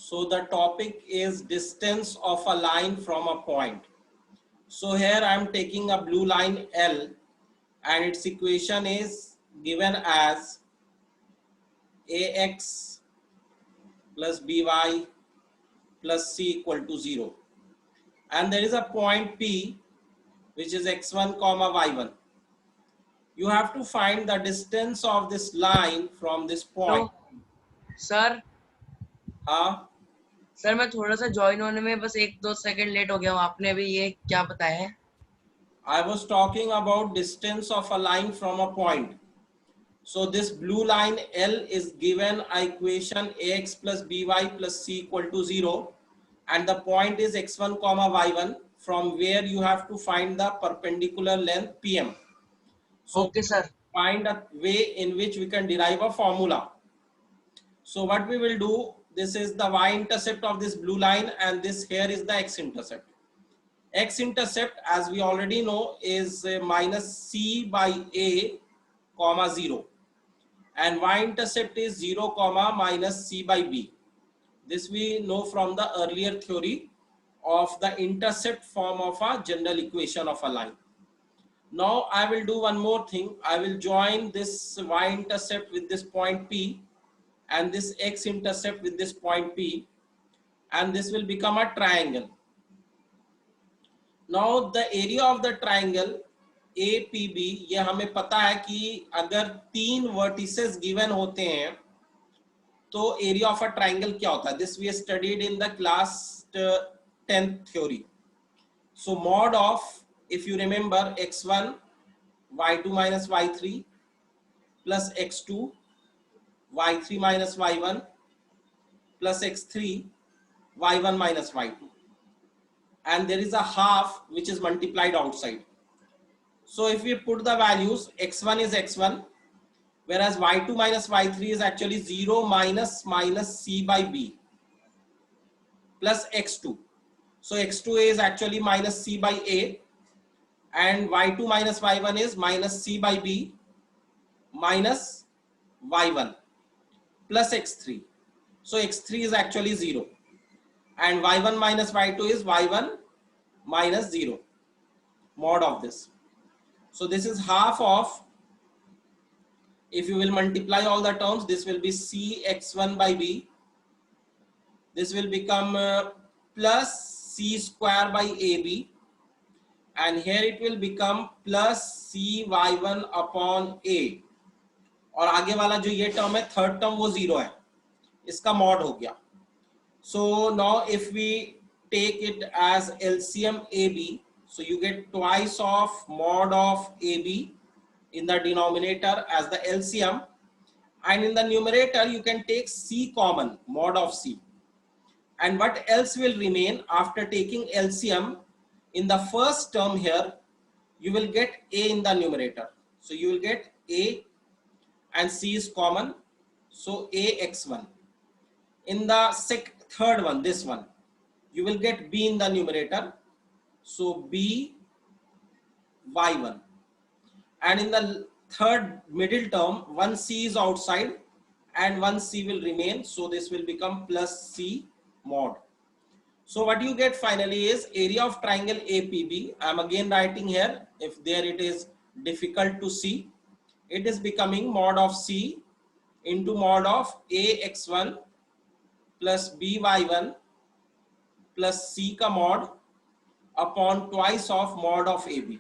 So the topic is distance of a line from a point. So here I am taking a blue line L and its equation is given as ax plus by plus c equal to 0. And there is a point P which is x1 comma y1. You have to find the distance of this line from this point. तो sir हाँ, sir मैं थोड़ा सा join होने में बस 1-2 second late हो गया हूँ. आपने अभी ये क्या बताया है? I was talking about distance of a line from a point. So this blue line L is given a equation ax plus by plus c equal to 0 and the point is x1 comma y1 from where you have to find the perpendicular length pm. So okay sir. find a way in which we can derive a formula. So what we will do, this is the y-intercept of this blue line and this here is the x-intercept. X-intercept as we already know is minus c by a comma 0 and y-intercept is 0 comma minus c by b. This we know from the earlier theory of the intercept form of a general equation of a line. Now I will do one more thing. I will join this y-intercept with this point P and this x-intercept with this point P and this will become a triangle. Now the area of the triangle APB, ये हमें पता है कि अगर 3 vertices given होते हैं तो area of a triangle क्या होता है? This we studied in the class 10th theory. So mod of, if you remember, x1 y2 minus y3 plus x2 y3 minus y1 plus x3 y1 minus y2 and there is a half which is multiplied outside. So if we put the values, x1 is x1 whereas y2 minus y3 is actually 0 minus c by b plus x2. So x2 is actually minus c by a and y2 minus y1 is minus c by b minus y1 plus x3. So x3 is actually 0 and y1 minus y2 is y1 minus 0 mod of this. So this is half of, if you will multiply all the terms, this will be c x1 by b. This will become plus c square by ab and here it will become plus c y1 upon a और आगे वाला जो ये term है third term वो 0 है, इसका mod हो गया. So now if we take it as LCM AB, so you get twice of mod of AB in the denominator as the LCM and in the numerator you can take C common, mod of C. And what else will remain after taking LCM? In the first term here, you will get A in the numerator. So you will get A and C is common. So AX1. In the third one, this one, you will get B in the numerator. So B Y1. And in the third middle term, one C is outside and one C will remain. So this will become plus C mod. So what you get finally is area of triangle APB. I am again writing here. If there it is difficult to see, it is becoming mod of C into mod of AX1 plus BY1 plus C ka mod upon twice of mod of AB.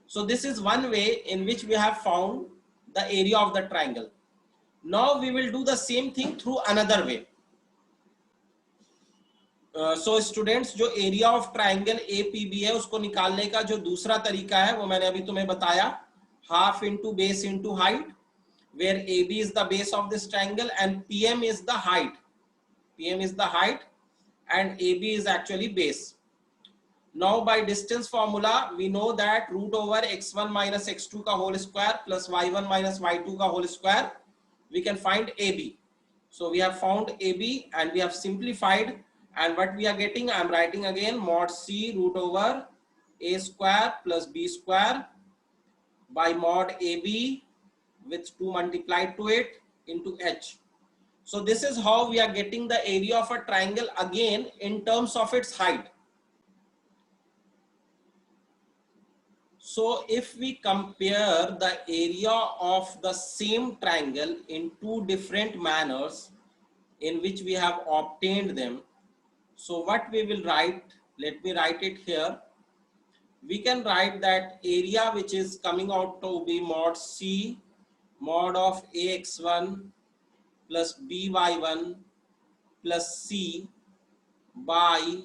So this is one way in which we have found the area of the triangle. Now we will do the same thing through another way. So students, जो area of triangle APB है उसको निकालने का जो दूसरा तरीका है वो मैंने अभी तुम्हें बताया, half into base into height, where AB is the base of this triangle and PM is the height. PM is the height and AB is actually base. Now by distance formula we know that root over x1 minus x2 ka whole square plus y1 minus y2 ka whole square, we can find AB. So we have found AB and we have simplified, and what we are getting, I am writing again, mod C root over a square plus b square by mod AB with 2 multiplied to it into h. So this is how we are getting the area of a triangle again in terms of its height. So if we compare the area of the same triangle in two different manners in which we have obtained them, so what we will write, let me write it here. We can write that area which is coming out to be mod C mod of ax1 plus by1 plus c by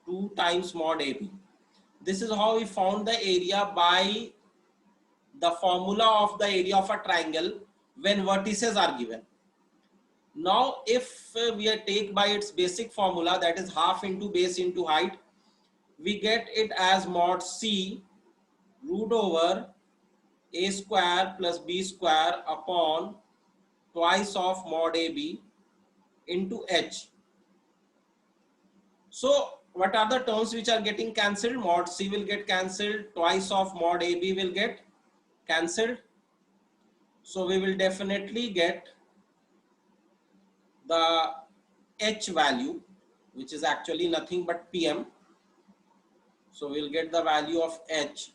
2 times mod ab. This is how we found the area by the formula of the area of a triangle when vertices are given. Now if we take by its basic formula, that is half into base into height, we get it as mod c root over a square plus b square upon twice of mod ab into h. So what are the terms which are getting cancelled? Mod c will get cancelled, twice of mod ab will get cancelled. So we will definitely get the h value, which is actually nothing but pm. So we'll get the value of h.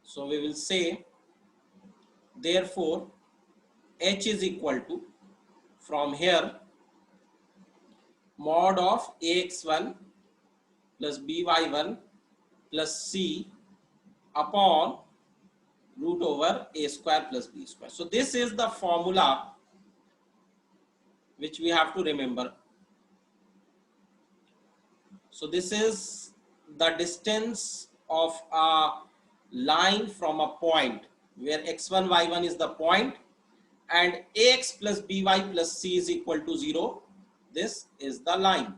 So we will say, therefore, h is equal to, from here, mod of ax1 plus by1 plus c upon root over a square plus b square. So this is the formula which we have to remember. So this is the distance of a line from a point where x1 y1 is the point and ax plus by plus c is equal to 0. This is the line.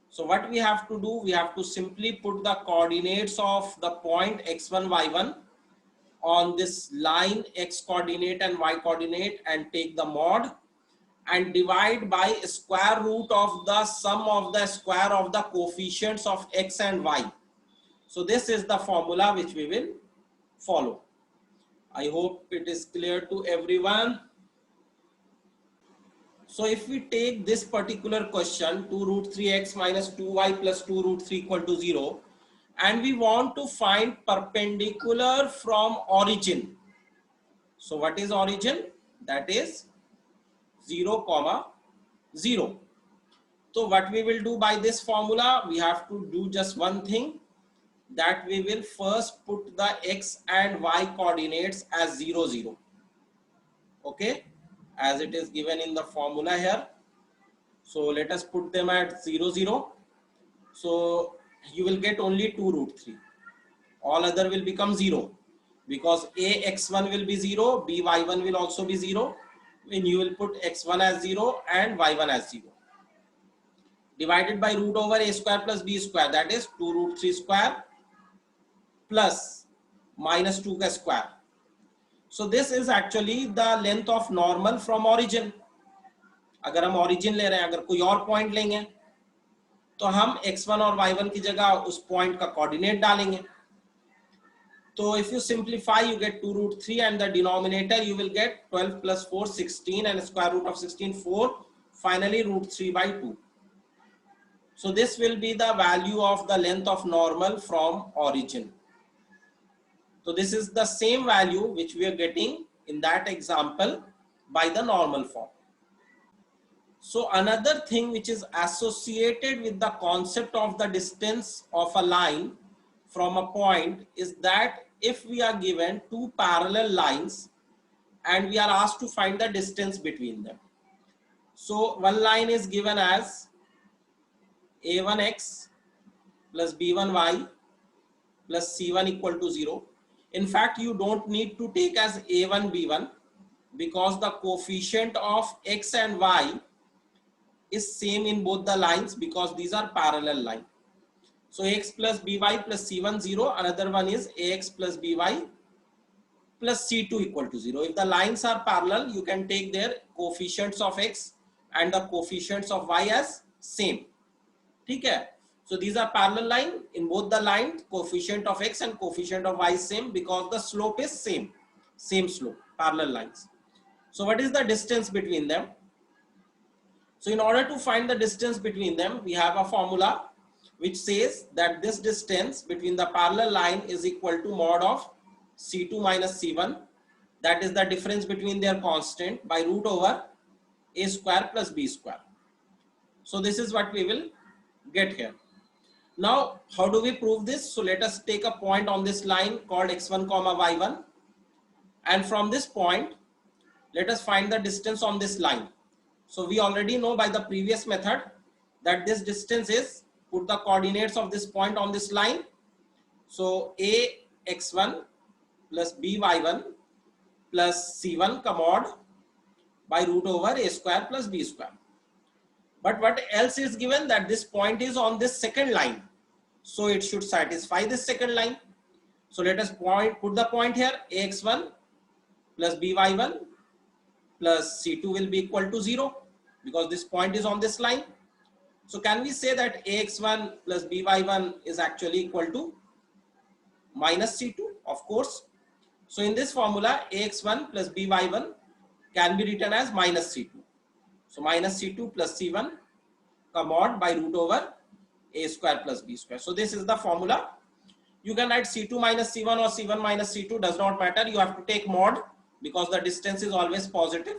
So what we have to do, we have to simply put the coordinates of the point x1 y1 on this line x coordinate and y coordinate and take the mod and divide by square root of the sum of the square of the coefficients of x and y. So this is the formula which we will follow. I hope it is clear to everyone. So if we take this particular question, 2 root 3x minus 2y plus 2 root 3 equal to 0, and we want to find perpendicular from origin. So what is origin? That is 0, 0. So what we will do by this formula, we have to do just one thing, that we will first put the x and y coordinates as 0, 0. Okay, as it is given in the formula here. So let us put them at 0, 0. So you will get only 2 root 3. All other will become 0 because ax1 will be 0, by1 will also be 0. When you will put x1 as 0 and y1 as 0. Divided by root over a square plus b square, that is 2 root 3 square plus minus 2 का square. So this is actually the length of normal from origin. अगर हम origin ले रहे हैं, अगर कोई और point लेंगे तो हम x1 और y1 की जगह उस point का coordinate डालेंगे. So if you simplify, you get 2 root 3 and the denominator you will get 12 plus 4, 16 and square root of 16, 4. Finally root 3 by 2. So this will be the value of the length of normal from origin. So this is the same value which we are getting in that example by the normal form. So another thing which is associated with the concept of the distance of a line from a point is that if we are given two parallel lines and we are asked to find the distance between them. So one line is given as a1x plus b1y plus c1 equal to 0. In fact, you don't need to take as a1 b1 because the coefficient of x and y is same in both the lines because these are parallel lines. So ax plus by plus c1 0, another one is ax plus by plus c2 equal to 0. If the lines are parallel, you can take their coefficients of x and the coefficients of y as same. ठीक है? So these are parallel line. In both the lines, coefficient of x and coefficient of y is same because the slope is same slope, parallel lines. So what is the distance between them? So in order to find the distance between them, we have a formula which says that this distance between the parallel line is equal to mod of C2 minus C1. That is the difference between their constant by root over a square plus b square. So this is what we will get here. Now, how do we prove this? So let us take a point on this line called x1 comma y1. And from this point, let us find the distance on this line. So we already know by the previous method that this distance is, put the coordinates of this point on this line. So a x1 plus b y1 plus c1 mod by root over a square plus b square. But what else is given? That this point is on this second line. So it should satisfy this second line. So let us put the point here, ax1 plus by1 plus c2 will be equal to 0 because this point is on this line. So can we say that ax1 plus by1 is actually equal to minus c2? Of course. So in this formula, ax1 plus by1 can be written as minus c2. So minus c2 plus c1 mod by root over a square plus b square. So this is the formula. You can write c2 minus c1 or c1 minus c2, does not matter. You have to take mod because the distance is always positive.